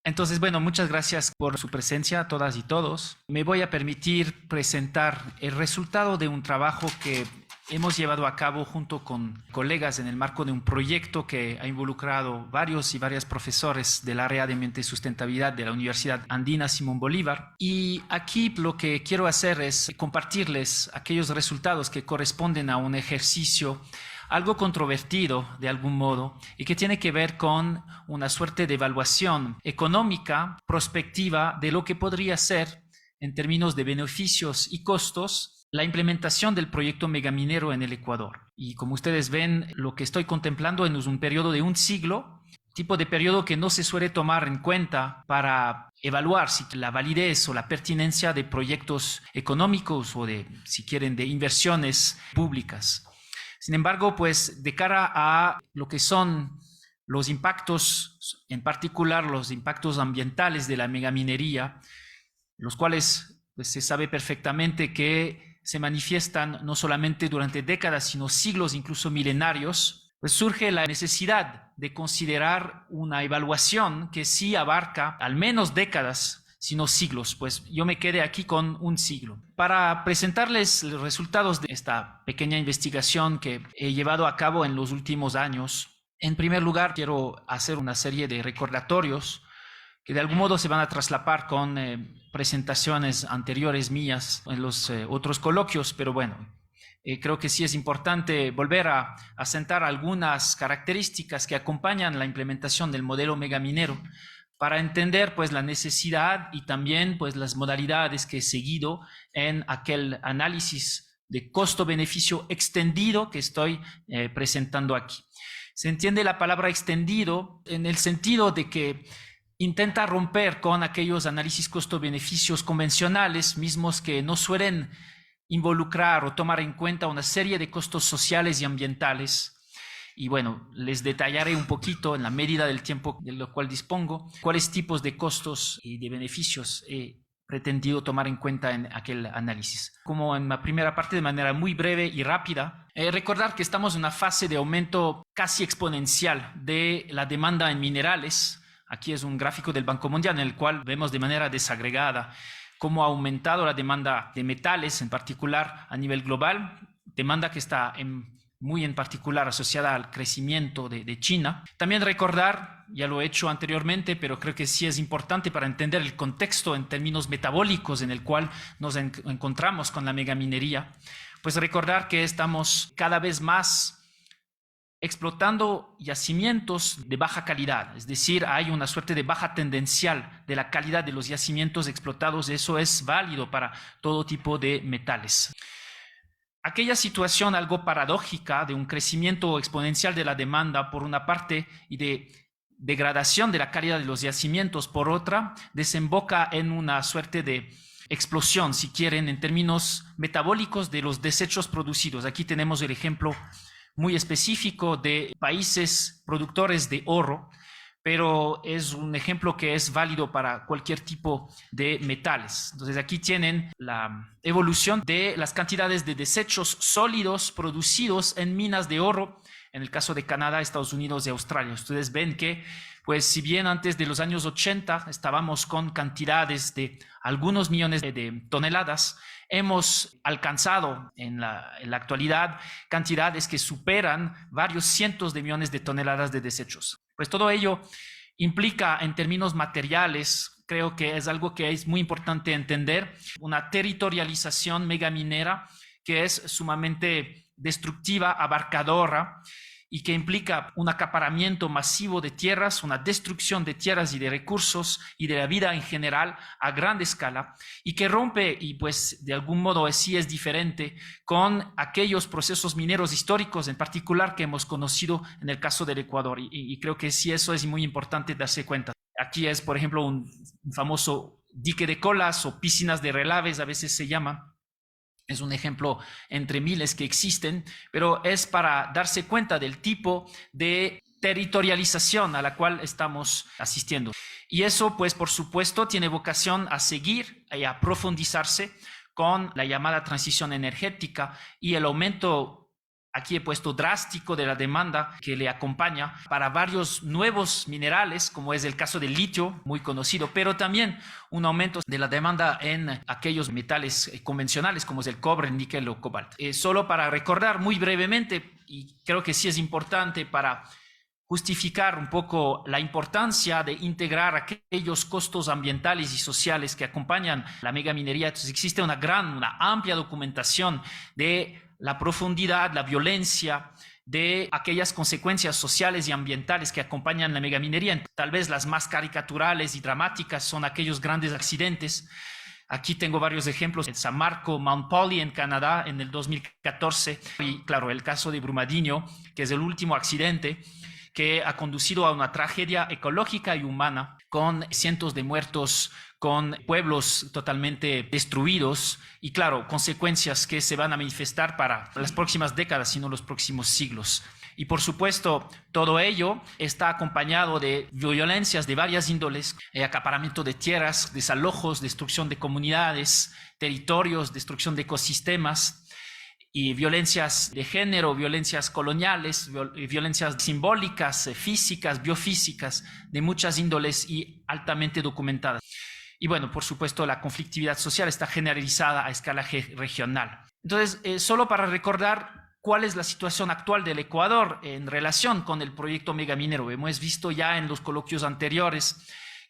Entonces, bueno, muchas gracias por su presencia a todas y todos. Me voy a permitir presentar el resultado de un trabajo que hemos llevado a cabo junto con colegas en el marco de un proyecto que ha involucrado varios y varias profesores del área de ambiente y sustentabilidad de la Universidad Andina Simón Bolívar. Y aquí lo que quiero hacer es compartirles aquellos resultados que corresponden a un ejercicio algo controvertido de algún modo y que tiene que ver con una suerte de evaluación económica prospectiva de lo que podría ser, en términos de beneficios y costos, la implementación del proyecto megaminero en el Ecuador. Y como ustedes ven, lo que estoy contemplando es un periodo de un siglo, tipo de periodo que no se suele tomar en cuenta para evaluar si la validez o la pertinencia de proyectos económicos o de, si quieren, de inversiones públicas. Sin embargo, pues de cara a lo que son los impactos, en particular los impactos ambientales de la megaminería, los cuales pues, se sabe perfectamente que se manifiestan no solamente durante décadas, sino siglos, incluso milenarios, pues surge la necesidad de considerar una evaluación que sí abarca al menos décadas, sino siglos, pues yo me quedé aquí con un siglo. Para presentarles los resultados de esta pequeña investigación que he llevado a cabo en los últimos años, en primer lugar quiero hacer una serie de recordatorios que de algún modo se van a traslapar con presentaciones anteriores mías en los otros coloquios, pero bueno, creo que sí es importante volver a asentar algunas características que acompañan la implementación del modelo megaminero para entender pues la necesidad y también pues las modalidades que he seguido en aquel análisis de costo-beneficio extendido que estoy presentando aquí. Se entiende la palabra extendido en el sentido de que intenta romper con aquellos análisis costo-beneficios convencionales, mismos que no suelen involucrar o tomar en cuenta una serie de costos sociales y ambientales. Y bueno, les detallaré un poquito en la medida del tiempo de lo cual dispongo, cuáles tipos de costos y de beneficios he pretendido tomar en cuenta en aquel análisis. Como en la primera parte, de manera muy breve y rápida, recordar que estamos en una fase de aumento casi exponencial de la demanda en minerales. Aquí es un gráfico del Banco Mundial en el cual vemos de manera desagregada cómo ha aumentado la demanda de metales, en particular a nivel global, demanda que está muy en particular asociada al crecimiento de China. También recordar, ya lo he hecho anteriormente, pero creo que sí es importante para entender el contexto en términos metabólicos en el cual nos encontramos con la megaminería, pues recordar que estamos cada vez más explotando yacimientos de baja calidad, es decir, hay una suerte de baja tendencial de la calidad de los yacimientos explotados. Eso es válido para todo tipo de metales. Aquella situación algo paradójica de un crecimiento exponencial de la demanda por una parte y de degradación de la calidad de los yacimientos por otra, desemboca en una suerte de explosión, si quieren, en términos metabólicos de los desechos producidos. Aquí tenemos el ejemplo muy específico de países productores de oro, pero es un ejemplo que es válido para cualquier tipo de metales. Entonces aquí tienen la evolución de las cantidades de desechos sólidos producidos en minas de oro, en el caso de Canadá, Estados Unidos y Australia. Ustedes ven que, pues si bien antes de los años 80 estábamos con cantidades de algunos millones de toneladas, hemos alcanzado en la actualidad cantidades que superan varios cientos de millones de toneladas de desechos. Pues todo ello implica en términos materiales, creo que es algo que es muy importante entender, una territorialización megaminera que es sumamente destructiva, abarcadora, y que implica un acaparamiento masivo de tierras, una destrucción de tierras y de recursos y de la vida en general a gran escala, y que rompe, y pues de algún modo sí es diferente, con aquellos procesos mineros históricos en particular que hemos conocido en el caso del Ecuador, y creo que sí eso es muy importante darse cuenta. Aquí es, por ejemplo, un famoso dique de colas o piscinas de relaves, a veces se llama. Es un ejemplo entre miles que existen, pero es para darse cuenta del tipo de territorialización a la cual estamos asistiendo. Y eso, pues, por supuesto, tiene vocación a seguir y a profundizarse con la llamada transición energética y el aumento aquí he puesto drástico de la demanda que le acompaña para varios nuevos minerales, como es el caso del litio, muy conocido, pero también un aumento de la demanda en aquellos metales convencionales, como es el cobre, el níquel o cobalto. Solo para recordar muy brevemente, y creo que sí es importante para justificar un poco la importancia de integrar aquellos costos ambientales y sociales que acompañan la megaminería. Entonces existe una amplia documentación de la profundidad, la violencia, de aquellas consecuencias sociales y ambientales que acompañan la megaminería. Tal vez las más caricaturales y dramáticas son aquellos grandes accidentes. Aquí tengo varios ejemplos: en San Marco, Mount Polley en Canadá en el 2014, y claro, el caso de Brumadinho, que es el último accidente que ha conducido a una tragedia ecológica y humana, con cientos de muertos, con pueblos totalmente destruidos y, claro, consecuencias que se van a manifestar para las próximas décadas, sino los próximos siglos. Y por supuesto, todo ello está acompañado de violencias de varias índoles: acaparamiento de tierras, desalojos, destrucción de comunidades, territorios, destrucción de ecosistemas, y violencias de género, violencias coloniales, violencias simbólicas, físicas, biofísicas, de muchas índoles y altamente documentadas. Y bueno, por supuesto, la conflictividad social está generalizada a escala regional. Entonces, solo para recordar cuál es la situación actual del Ecuador en relación con el proyecto megaminero. Hemos visto ya en los coloquios anteriores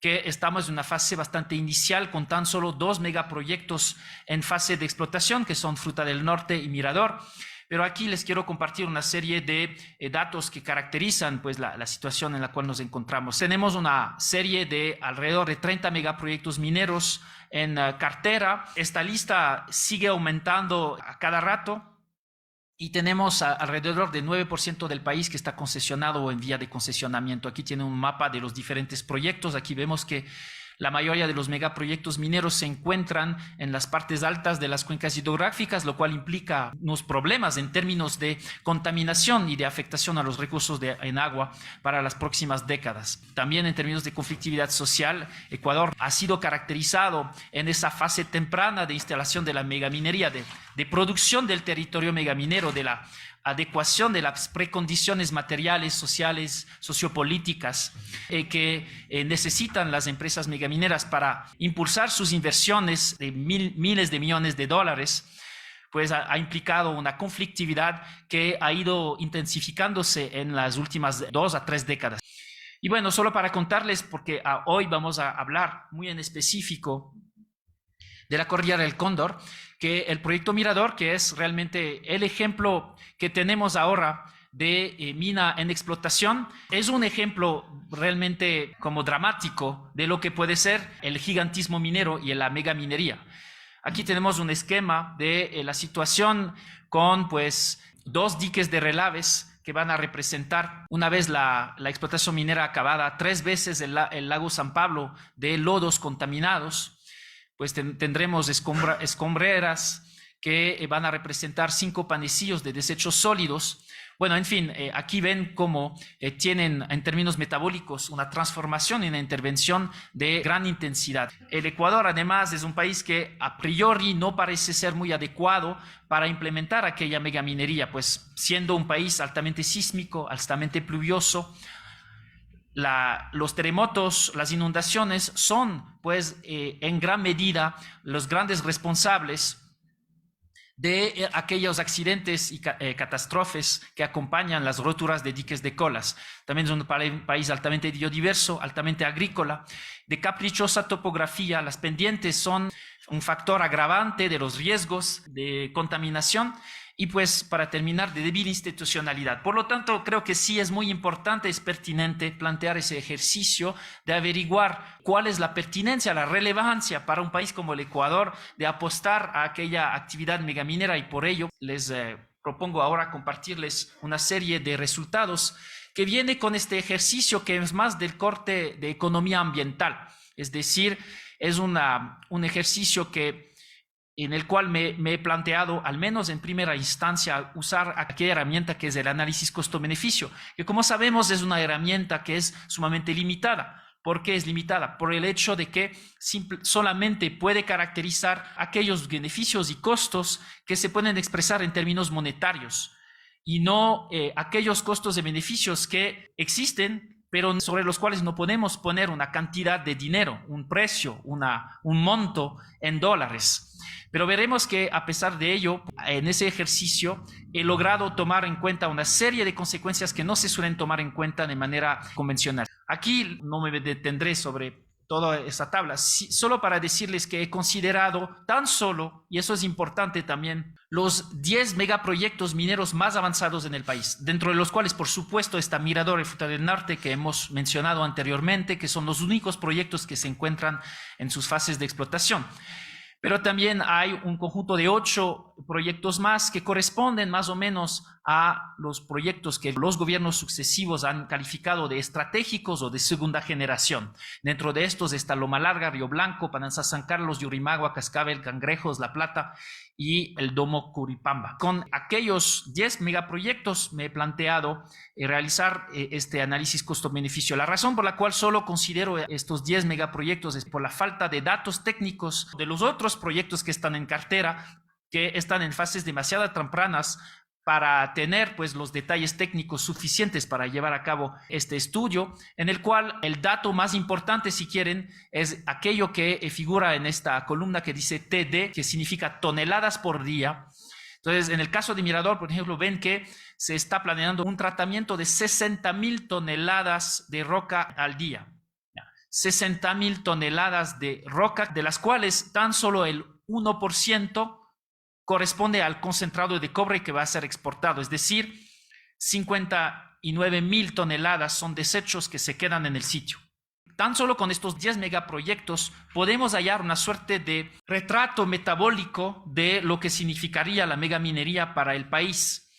que estamos en una fase bastante inicial, con tan solo 2 megaproyectos en fase de explotación, que son Fruta del Norte y Mirador. Pero aquí les quiero compartir una serie de datos que caracterizan pues, la situación en la cual nos encontramos. Tenemos una serie de alrededor de 30 megaproyectos mineros en cartera. Esta lista sigue aumentando a cada rato. Y tenemos alrededor del 9% del país que está concesionado o en vía de concesionamiento. Aquí tiene un mapa de los diferentes proyectos. Aquí vemos que la mayoría de los megaproyectos mineros se encuentran en las partes altas de las cuencas hidrográficas, lo cual implica unos problemas en términos de contaminación y de afectación a los recursos en agua para las próximas décadas. También en términos de conflictividad social, Ecuador ha sido caracterizado en esa fase temprana de instalación de la megaminería, de producción del territorio megaminero, de la adecuación de las precondiciones materiales, sociales, sociopolíticas que necesitan las empresas megamineras para impulsar sus inversiones de miles de millones de dólares, pues ha implicado una conflictividad que ha ido intensificándose en las últimas 2 a 3 décadas. Y bueno, solo para contarles, porque hoy vamos a hablar muy en específico de la Cordillera del Cóndor, que el proyecto Mirador, que es realmente el ejemplo que tenemos ahora de mina en explotación, es un ejemplo realmente como dramático de lo que puede ser el gigantismo minero y la megaminería. Aquí tenemos un esquema de la situación con pues 2 diques de relaves que van a representar, una vez la explotación minera acabada, 3 veces el lago San Pablo de lodos contaminados. Pues tendremos escombreras que van a representar 5 panecillos de desechos sólidos. Bueno, en fin, aquí ven cómo tienen en términos metabólicos una transformación y una intervención de gran intensidad. El Ecuador, además, es un país que a priori no parece ser muy adecuado para implementar aquella megaminería, pues siendo un país altamente sísmico, altamente pluvioso. Los terremotos, las inundaciones son pues en gran medida los grandes responsables de aquellos accidentes y catástrofes que acompañan las roturas de diques de colas. También es un país altamente biodiverso, altamente agrícola, de caprichosa topografía. Las pendientes son un factor agravante de los riesgos de contaminación. Y pues para terminar, de débil institucionalidad. Por lo tanto, creo que sí es muy importante, es pertinente plantear ese ejercicio de averiguar cuál es la pertinencia, la relevancia para un país como el Ecuador de apostar a aquella actividad megaminera, y por ello les propongo ahora compartirles una serie de resultados que viene con este ejercicio que es más del corte de economía ambiental. Es decir, es un ejercicio en el cual me he planteado, al menos en primera instancia, usar aquella herramienta que es el análisis costo-beneficio, que como sabemos es una herramienta que es sumamente limitada. ¿Por qué es limitada? Por el hecho de que solamente puede caracterizar aquellos beneficios y costos que se pueden expresar en términos monetarios. y no aquellos costos de beneficios que existen, pero sobre los cuales no podemos poner una cantidad de dinero, un precio, un monto en dólares. Pero veremos que a pesar de ello, en ese ejercicio he logrado tomar en cuenta una serie de consecuencias que no se suelen tomar en cuenta de manera convencional. Aquí no me detendré sobre toda esa tabla, solo para decirles que he considerado tan solo, y eso es importante también, los 10 megaproyectos mineros más avanzados en el país, dentro de los cuales, por supuesto, está Mirador y Fruta del Norte, que hemos mencionado anteriormente, que son los únicos proyectos que se encuentran en sus fases de explotación. Pero también hay un conjunto de 8 proyectos más que corresponden más o menos a los proyectos que los gobiernos sucesivos han calificado de estratégicos o de segunda generación. Dentro de estos está Loma Larga, Río Blanco, Pananzá, San Carlos, Yurimagua, Cascabel, Cangrejos, La Plata y el Domo Curipamba. Con aquellos 10 megaproyectos me he planteado realizar este análisis costo-beneficio. La razón por la cual solo considero estos 10 megaproyectos es por la falta de datos técnicos de los otros proyectos que están en cartera, que están en fases demasiado tempranas para tener pues los detalles técnicos suficientes para llevar a cabo este estudio, en el cual el dato más importante, si quieren, es aquello que figura en esta columna que dice TD, que significa toneladas por día. Entonces, en el caso de Mirador, por ejemplo, ven que se está planeando un tratamiento de 60,000 toneladas de roca al día. 60,000 toneladas de roca, de las cuales tan solo el 1% corresponde al concentrado de cobre que va a ser exportado, es decir, 59,000 toneladas son desechos que se quedan en el sitio. Tan solo con estos 10 megaproyectos podemos hallar una suerte de retrato metabólico de lo que significaría la megaminería para el país.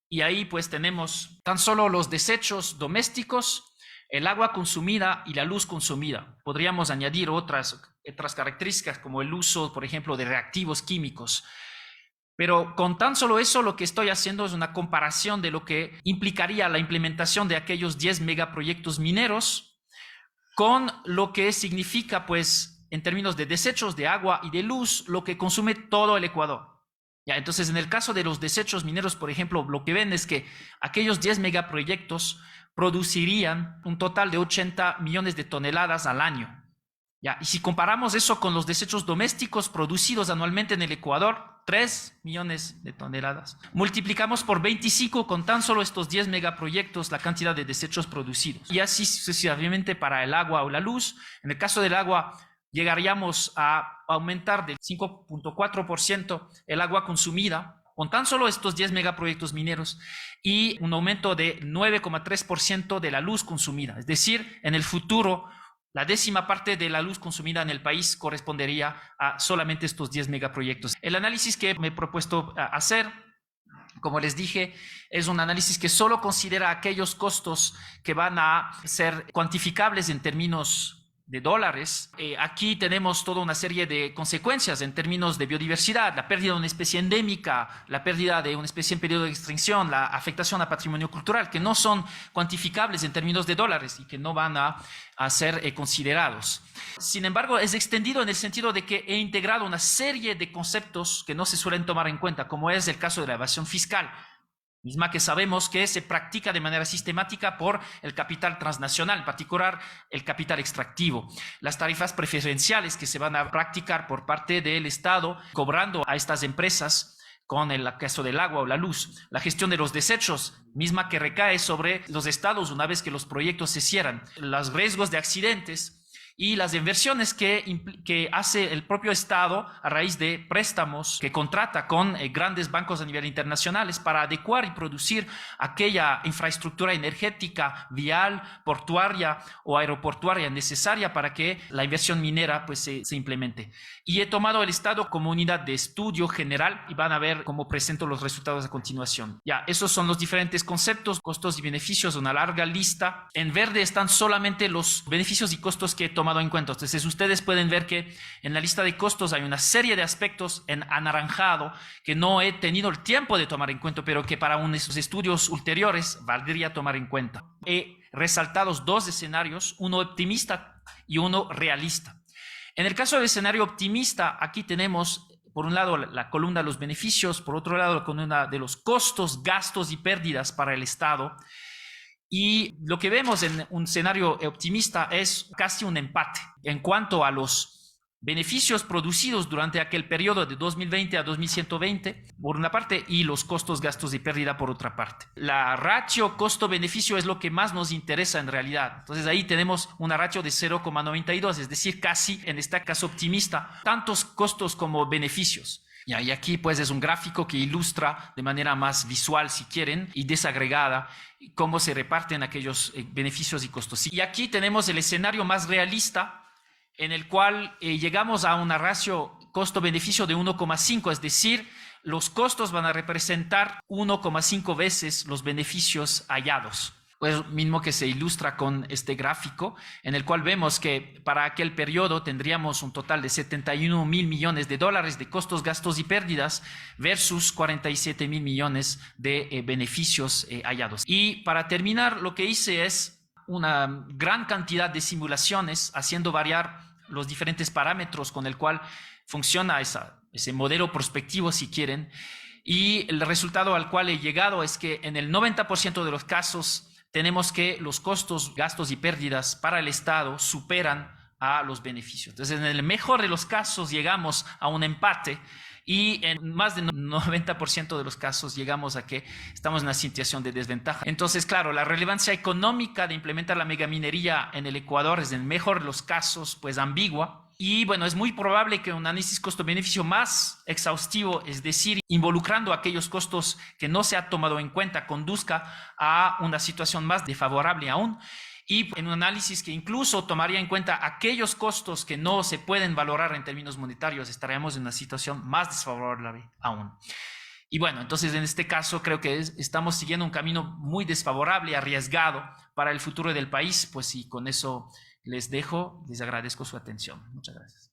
Y ahí pues tenemos tan solo los desechos domésticos, el agua consumida y la luz consumida. Podríamos añadir otras características como el uso, por ejemplo, de reactivos químicos. Pero con tan solo eso lo que estoy haciendo es una comparación de lo que implicaría la implementación de aquellos 10 megaproyectos mineros con lo que significa, pues, en términos de desechos de agua y de luz, lo que consume todo el Ecuador. Ya, entonces, en el caso de los desechos mineros, por ejemplo, lo que ven es que aquellos 10 megaproyectos producirían un total de 80 millones de toneladas al año. Ya, y si comparamos eso con los desechos domésticos producidos anualmente en el Ecuador, 3 millones de toneladas. Multiplicamos por 25 con tan solo estos 10 megaproyectos la cantidad de desechos producidos. Y así sucesivamente para el agua o la luz. En el caso del agua, llegaríamos a aumentar del 5.4% el agua consumida con tan solo estos 10 megaproyectos mineros y un aumento de 9.3% de la luz consumida. Es decir, en el futuro, la 10ª parte de la luz consumida en el país correspondería a solamente estos 10 megaproyectos. El análisis que me he propuesto hacer, como les dije, es un análisis que solo considera aquellos costos que van a ser cuantificables en términos de dólares. Aquí tenemos toda una serie de consecuencias en términos de biodiversidad, la pérdida de una especie endémica, la pérdida de una especie en periodo de extinción, la afectación a patrimonio cultural, que no son cuantificables en términos de dólares y que no van a ser considerados. Sin embargo, es extendido en el sentido de que he integrado una serie de conceptos que no se suelen tomar en cuenta, como es el caso de la evasión fiscal, misma que sabemos que se practica de manera sistemática por el capital transnacional, en particular el capital extractivo. Las tarifas preferenciales que se van a practicar por parte del Estado, cobrando a estas empresas con el caso del agua o la luz. La gestión de los desechos, misma que recae sobre los estados una vez que los proyectos se cierran. Los riesgos de accidentes y las inversiones que hace el propio Estado a raíz de préstamos que contrata con grandes bancos a nivel internacionales para adecuar y producir aquella infraestructura energética, vial, portuaria o aeroportuaria necesaria para que la inversión minera pues, se implemente. Y he tomado el Estado como unidad de estudio general y van a ver cómo presento los resultados a continuación. Ya, esos son los diferentes conceptos, costos y beneficios, una larga lista. En verde están solamente los beneficios y costos que he tomado en cuenta. Entonces ustedes pueden ver que en la lista de costos hay una serie de aspectos en anaranjado que no he tenido el tiempo de tomar en cuenta, pero que para unos estudios ulteriores valdría tomar en cuenta. He resaltado 2 escenarios, uno optimista y uno realista. En el caso del escenario optimista, aquí tenemos por un lado la columna de los beneficios, por otro lado la columna de los costos, gastos y pérdidas para el Estado. Y lo que vemos en un escenario optimista es casi un empate en cuanto a los beneficios producidos durante aquel periodo de 2020 a 2120 por una parte y los costos, gastos y pérdida por otra parte. La ratio costo-beneficio es lo que más nos interesa en realidad. Entonces ahí tenemos una ratio de 0,92, es decir, casi en este caso optimista, tantos costos como beneficios. Y aquí pues es un gráfico que ilustra de manera más visual, si quieren, y desagregada cómo se reparten aquellos beneficios y costos. Y aquí tenemos el escenario más realista en el cual llegamos a una ratio costo-beneficio de 1,5, es decir, los costos van a representar 1,5 veces los beneficios hallados. Pues mismo que se ilustra con este gráfico, en el cual vemos que para aquel periodo tendríamos un total de 71 mil millones de dólares de costos, gastos y pérdidas versus 47 mil millones de beneficios hallados. Y para terminar, lo que hice es una gran cantidad de simulaciones haciendo variar los diferentes parámetros con el cual funciona ese modelo prospectivo, si quieren, y el resultado al cual he llegado es que en el 90% de los casos tenemos que los costos, gastos y pérdidas para el Estado superan a los beneficios. Entonces, en el mejor de los casos llegamos a un empate y en más del 90% de los casos llegamos a que estamos en una situación de desventaja. Entonces, claro, la relevancia económica de implementar la megaminería en el Ecuador es en el mejor de los casos pues ambigua. Y bueno, es muy probable que un análisis costo-beneficio más exhaustivo, es decir, involucrando aquellos costos que no se ha tomado en cuenta, conduzca a una situación más desfavorable aún. Y en un análisis que incluso tomaría en cuenta aquellos costos que no se pueden valorar en términos monetarios, estaríamos en una situación más desfavorable aún. Y bueno, entonces en este caso creo que estamos siguiendo un camino muy desfavorable, arriesgado para el futuro del país, pues y con eso les dejo, les agradezco su atención. Muchas gracias.